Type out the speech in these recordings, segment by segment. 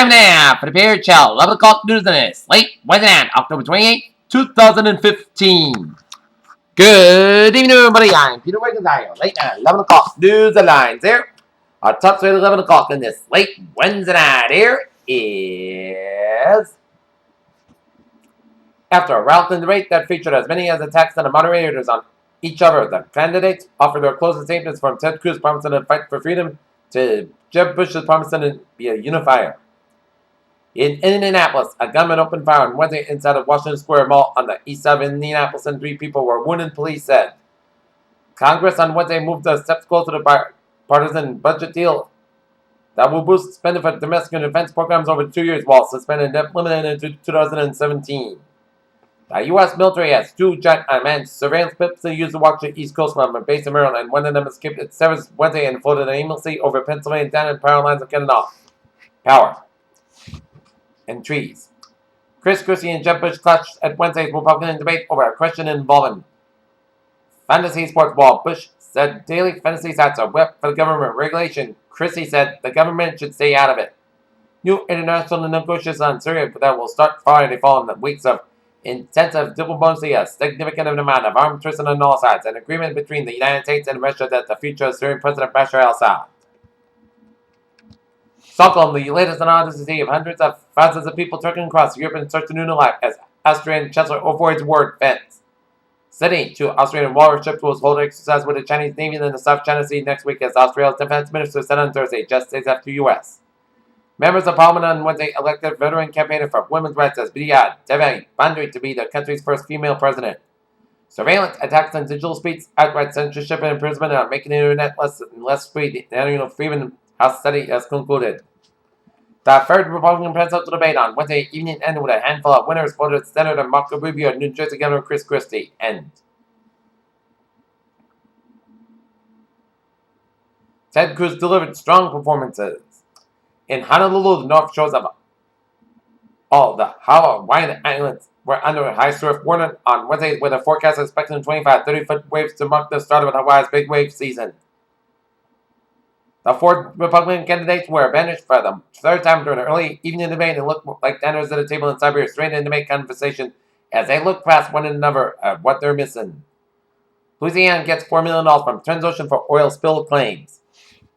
Time now for the Beer Chill 11 o'clock news on this late Wednesday night, October 28th, 2015. Good evening, everybody. I'm Peter Wiggins. I am late night 11 o'clock news and lines here. Our top story at 11 o'clock in this late Wednesday night here is after a rout in debate that featured as many as attacks on the moderators on each other, the candidates offered their closing statements from Ted Cruz promising to fight for freedom to Jeb Bush's promising to be a unifier. In Indianapolis, a gunman opened fire on Wednesday inside of Washington Square Mall on the east side of Indianapolis and 3 people were wounded, police said. Congress on Wednesday moved the steps closer to the partisan budget deal that will boost spending for domestic and defense programs over 2 years while suspending debt limited into 2017. The U.S. military has 2 giant unmanned surveillance ships used to watch the East Coast from a base in Maryland, and one of them escaped its service Wednesday and floated aimlessly over Pennsylvania down in power lines of Canada. Power. And trees. Chris Christie and Jeb Bush clashed at Wednesday's Republican debate over a question involving fantasy sports while Bush said daily fantasy sites are wet for the government regulation. Christie said the government should stay out of it. New international negotiations on Syria that will start Friday following the weeks of intensive diplomacy, a significant amount of armed trust on all sides, an agreement between the United States and Russia that the future of Syrian President Bashar al-Assad. Stockholm, the latest in odyssey of hundreds of thousands of people trekking across Europe in search of new life as Austrian Chancellor avoids word fence. Sydney, 2 Austrian warships will hold exercise with the Chinese Navy in the South China Sea next week as Australia's defense minister said on Thursday, just days after U.S. Members of Parliament on Wednesday elected veteran campaigner for women's rights as Bidia Devi Bandri to be the country's first female president. Surveillance, attacks on digital speech, outright censorship, and imprisonment are making the internet less and less free. The National Freedom House study has concluded. The third Republican presidential debate on Wednesday evening ended with a handful of winners voted Senator Marco Rubio and New Jersey Governor Chris Christie. End. Ted Cruz delivered strong performances. In Honolulu, the North Shores of all the Hawaiian Islands were under a high surf warning on Wednesday with a forecast expecting 25 30-foot waves to mark the start of Hawaii's big wave season. The 4 Republican candidates were banished for the 3rd time during an early evening debate and looked like diners at a table in Siberia, straining to make conversation as they look past one another at what they're missing. Louisiana gets $4 million from Transocean for oil spill claims.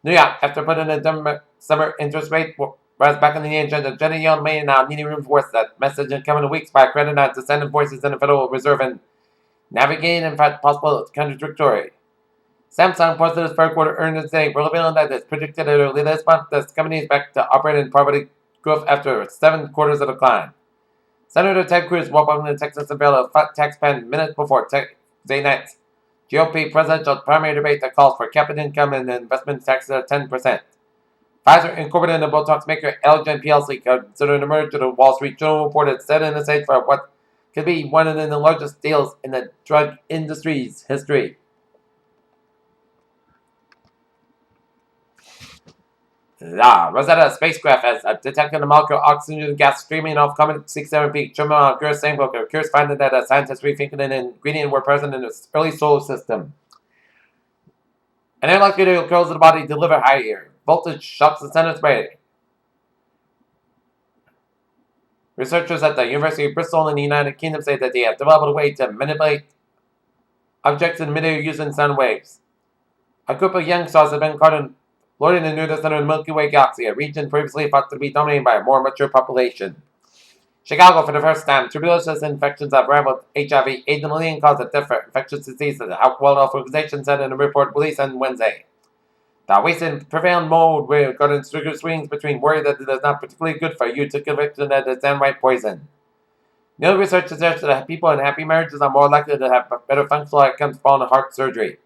New York, after putting a summer interest rate rise back on the agenda, Janet Yellen may now need to reinforce that message in coming weeks by crediting dissenting voices in the Federal Reserve and navigating, in fact, possible contradictory. Samsung posted its 3rd quarter earnings today, revealing that it's predicted that early this month this company is back to operating in poverty growth after 7 quarters of decline. Senator Ted Cruz welcomed the Texas unveiled a flat tax plan minutes before Tuesday night's GOP presidential primary debate that calls for capital income and investment taxes at 10%. Pfizer Incorporated and the Botox maker Allergan PLC considered a merger. The Wall Street Journal reported setting the stage for what could be one of the largest deals in the drug industry's history. The Rosetta spacecraft has detected a molecule of oxygen gas streaming off Comet 67P. German occurs same book occurs finding that a scientist rethinking an ingredient were present in its early solar system. An airlock occurs in the body deliver higher voltage shocks the center spray. Researchers at the University of Bristol in the United Kingdom say that they have developed a way to manipulate objects in midair using sound waves. A group of young stars have been caught in floating near the center of the Milky Way galaxy, a region previously thought to be dominated by a more mature population. Chicago, for the first time, tuberculosis infections have rivaled HIV, AIDS, and leading cause of death for infectious diseases, the World Health Organization said in a report released on Wednesday. The recent prevalent mode regarding sugar swings between worry that it is not particularly good for you to conviction that it's downright poison. New research suggests that people in happy marriages are more likely to have better functional outcomes following heart surgery.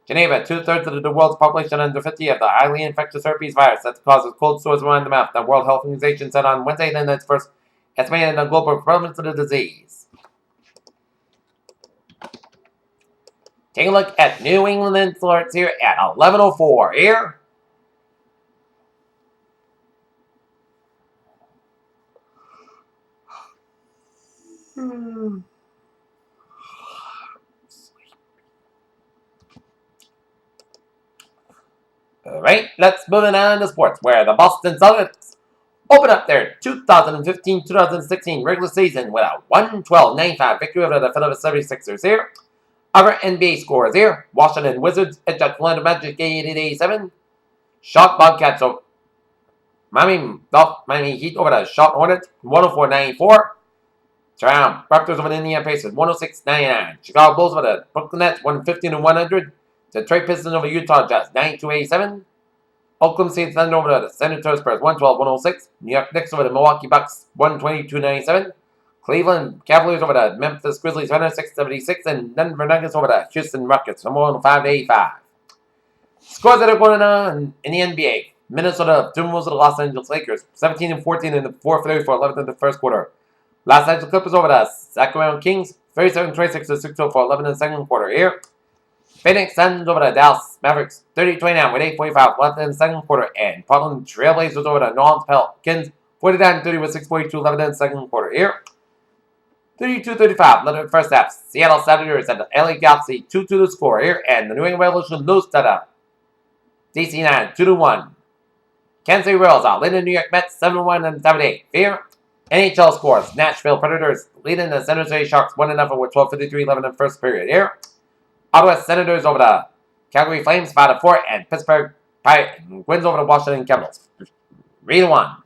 Geneva, 2/3 of the world's population under 50 have the highly infectious herpes virus that causes cold sores around the mouth, the World Health Organization said on Wednesday in its first estimated the global prevalence of the disease. Take a look at New England alerts here at 11:04 here. Alright, let's move on to sports, where the Boston Celtics Open up their 2015-2016 regular season with a 112-95 victory over the Philadelphia 76ers here. Other NBA scores here. Washington Wizards edge out Orlando Magic 88-87. Charlotte Bobcats over Miami Heat over the Charlotte Hornets 104-94. Toronto Raptors over the Indiana Pacers 106-99. Chicago Bulls over the Brooklyn Nets 115-100. Detroit Pistons over Utah Jazz 92-87. Oakland City Thunder over the San Antonio Spurs 112-106. New York Knicks over the Milwaukee Bucks 122-97. Cleveland Cavaliers over the Memphis Grizzlies 106-76. And Denver Nuggets over the Houston Rockets 105-85. Scores that are going on in the NBA. Minnesota Timberwolves of the Los Angeles Lakers 17-14 in the fourth 34 11th in the first quarter. Los Angeles Clippers over the Sacramento Kings 37-26 to 6 for 11 in the second quarter here. Phoenix Suns over the Dallas Mavericks 30-29 with 8:45 left in the second quarter. And Portland Trailblazers over the New Orleans Pelicans 49-30 with 6:42 left in the second quarter here. 32-35 left in the first half. Seattle Sounders at the LA Galaxy 2-2 to score here. And the New England Revolution lose to the DC 9 2-1. Kansas City Royals out leading the New York Mets 7-1 and 7-8 here. NHL scores. Nashville Predators leading the San Jose Sharks 1-0 with 12:53 left in the first period here. Ottawa Senators over the Calgary Flames 5-4, and Pittsburgh wins over the Washington Capitals 3-1.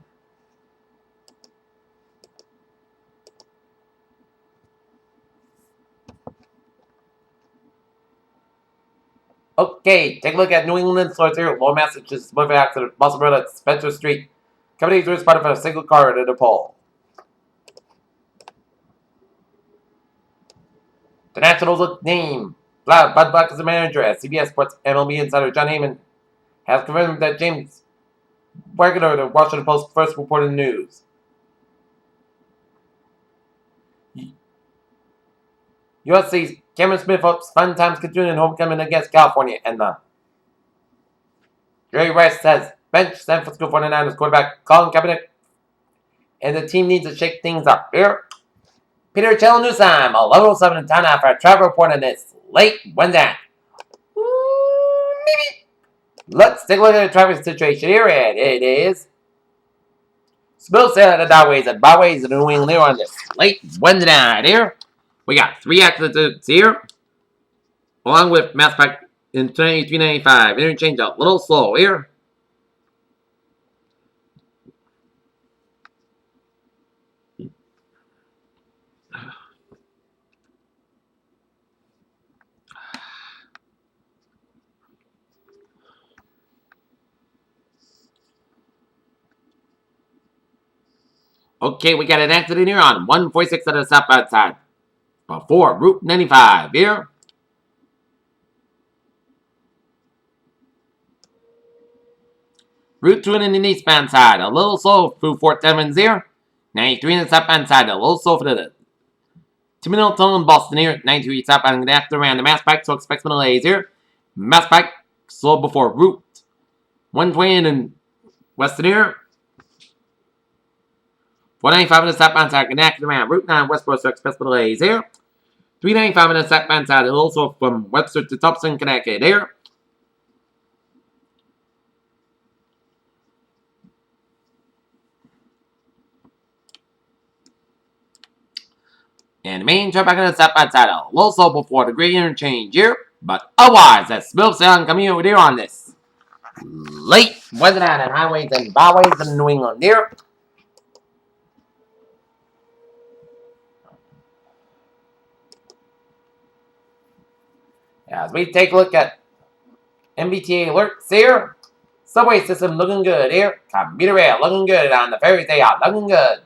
Okay, take a look at New England stores here. Lower Massachusetts, moving accident, Boston Road at Spencer Street. Company through spotted for a single car at the pole. The Nationals name Bud Black is the manager at CBS Sports MLB insider John Heyman has confirmed that James Wagner, the Washington Post, first reported news. USC's Cameron Smith hopes fun times continue in homecoming against California, and the Jerry Rice says bench San Francisco 49ers quarterback Colin Kaepernick, and the team needs to shake things up here. Peter Chell News Time, 11:07 in town after a travel report on this late Wednesday. Maybe. Let's take a look at the traffic situation here, and it is smooth sailing at the byways and byways of New England here on this late Wednesday night here. We got 3 accidents here, along with Mass Pike in 2395. Interchange a little slow here. Okay, we got an accident here on 146 at the southbound side. Before Route 95 here. Route 2 in the eastbound side, a little slow through Fort Devens here. 93 in the southbound side, a little slow for the Terminal Tunnel in Boston here. 93 southbound and after around the Mass Pike, so expect some delays here. Mass Pike, slow before Route 120 in Weston here. 495 in the southbound side, connected around Route 9 westward, so expect some delays here. 395 in the southbound side, and also from Webster to Thompson, Connecticut here. And the main traffic on the southbound side, a little slow before the Great Interchange here. But otherwise, that's smooth sailing coming over here on this late Wednesday night on highways and byways in New England here. As we take a look at MBTA alerts here, subway system looking good here. Commuter rail looking good on the ferries day out, looking good.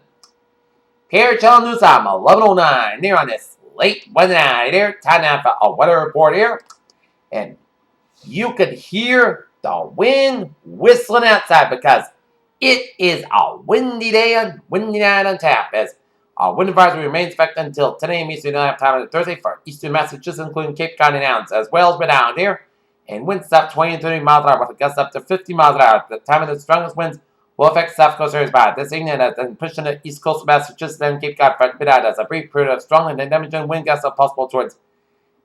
Here, Channel News Time, 11:09 here on this late Wednesday night here. Time now for a weather report here. And you could hear the wind whistling outside because it is a windy day and windy night on tap. As our wind advisory remains effective until 10 a.m. Eastern Daylight Time on Thursday for eastern Massachusetts, including Cape Cod and Islands, as well as Rhode Island here. And winds up 20 and 30 miles an hour with a gust up to 50 miles an hour. At the time of the strongest winds will affect South Coast areas by this evening and pushing the east coast of Massachusetts and Cape Cod for midnight as a brief period of strong and damaging wind gusts are possible towards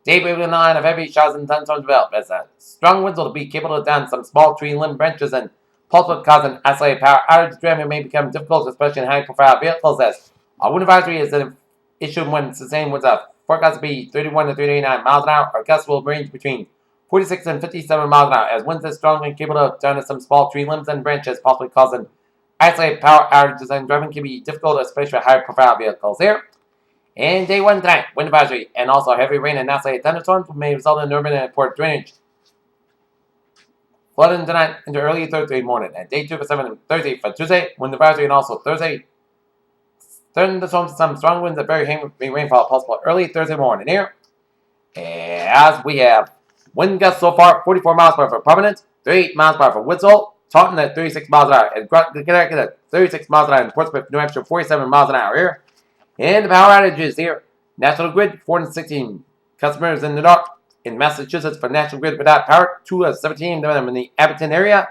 daybreak with a line of heavy showers and thunderstorms develop. As strong winds will be capable of down some small tree and limb branches and Possible causing isolated power outage. Driving may become difficult, especially in high-profile vehicles. As a wind advisory is issued when sustained with a forecast to be 31 to 39 miles an hour. Our gusts will range between 46 and 57 miles an hour, as winds are strong and capable of turning some small tree limbs and branches, possibly causing isolated power outages, and driving can be difficult, especially for high-profile vehicles here. And day 1 tonight, wind advisory and also heavy rain and isolated thunderstorms may result in urban and port drainage. Flooding tonight into early Thursday morning. And day 2 for 7 and Thursday for Tuesday, wind advisory and also Thursday. Thunderstorms, some strong winds and very heavy rainfall possible early Thursday morning here. As we have wind gusts so far, 44 miles per hour for Providence, 38 miles per hour for Woodsole, Taunton at 36 miles an hour, and Connecticut at 36 miles an hour, and Portsmouth, New Hampshire, 47 miles an hour here. And the power outages here. National Grid, 416 customers in the dark. In Massachusetts for National Grid without power, 217 of them in the Abington area,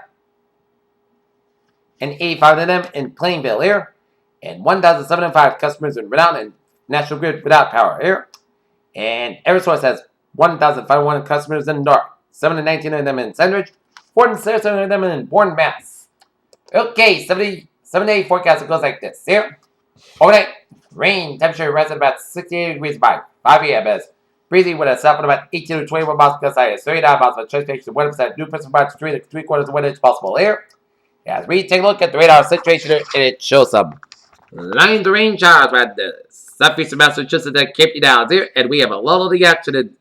and 85 of them in Plainville here, and 1,075 customers in Rhode Island and National Grid without power here. And Eversource has 1,501 customers in the dark, 719 of them in Sandridge, 407 of them in Bourne, Mass. Okay, 7-day forecast goes like this here. Overnight, rain temperature rests at about 68 degrees by 5 a.m. as breezy with a south wind about 18 to 21 miles per second, 39 miles per transportation, 1% new percent about 3 to 3/4 of the wind is possible here. As we take a look at the radar situation, it shows some lines of rain showers right the southeastern Massachusetts and Cape Downs here, and we have a lot of the action in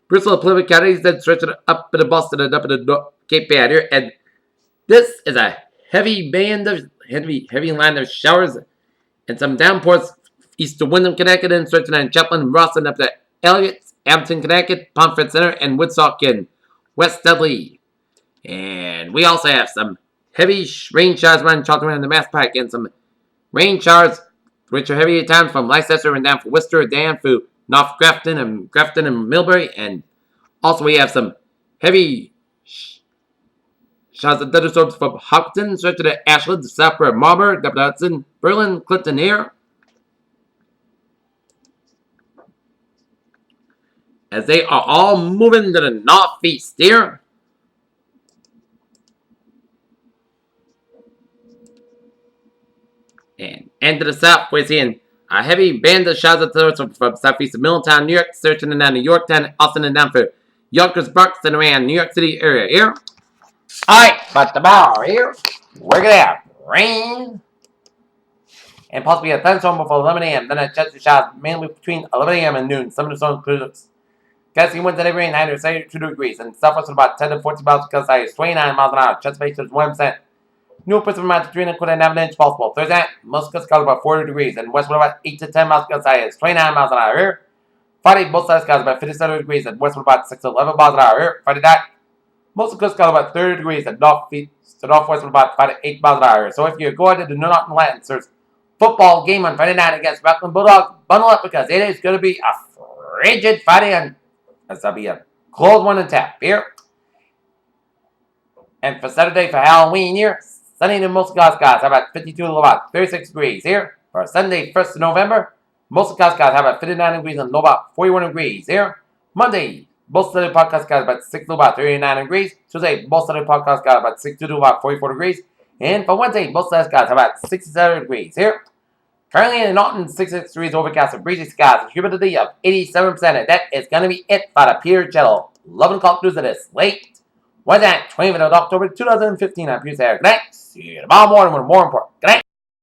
Bristol and Plymouth counties, then stretching up into Boston and up into Cape Bad here, and this is a heavy line of showers and some downpours east of Windham, Connecticut, and stretching on Chaplin and Boston up to Elliott, Abington, Connecticut, Pomfret Center, and Woodstock in West Dudley. And we also have some heavy rain showers around Charlton and the Mass Pike, and some rain showers which are heavy at times from Leicester and down for Worcester, down for North Grafton and Millbury, and also we have some heavy showers of thunderstorms from Hopkinton, stretching to Ashland, Southborough, Marlborough, up to Hudson, Berlin, Clinton here. As they are all moving to the northeast here. And to the south, we're seeing a heavy band of showers of thunderstorms from southeast of Middletown, New York, searching down to Yorktown, Austin, and down for Yonkers, Bronx, and around New York City area here. Alright, but tomorrow here, we're going to have rain and possibly a thunderstorm before 11 a.m. Then a chance of showers mainly between 11 a.m. and noon. Some of the storms produce gusting winds at every night are 72 degrees, and southwest about 10 to 14 miles because I is 29 miles an hour. Chance of is 1%. New percent amount of 3 and an inch possible. Thursday night, most gusts color about 40 degrees, and westward about 8 to 10 miles because I is 29 miles an hour here. Friday, both sides color about 57 degrees, and westward about 6 to 11 miles an hour here. Friday night, most gusts color about 30 degrees, and northwest about 5 to 8 miles an hour here. So if you're going to the New Norton Lancers football game on Friday night against Rockland Bulldogs, bundle up because it is going to be a frigid Friday, and that'll be a cold one and tap here. And for Saturday for Halloween here, sunny to most skies have about 52 to about 36 degrees here. For Sunday, 1st of November, most skies have about 59 degrees and low about 41 degrees here. Monday, most sunny podcast skies about 6 to about 39 degrees. Tuesday, most sunny podcast skies about 62 to about 44 degrees. And for Wednesday, most sunny skies about 67 degrees here. Currently in Norton, 66 degrees overcast and breezy skies, humidity of 87%. And that is going to be it for the Pure Channel 11 o'clock news of this late Wednesday, 20th of October 2015. I'm Pierce Eric. Good night. See you tomorrow morning with more important. Good night.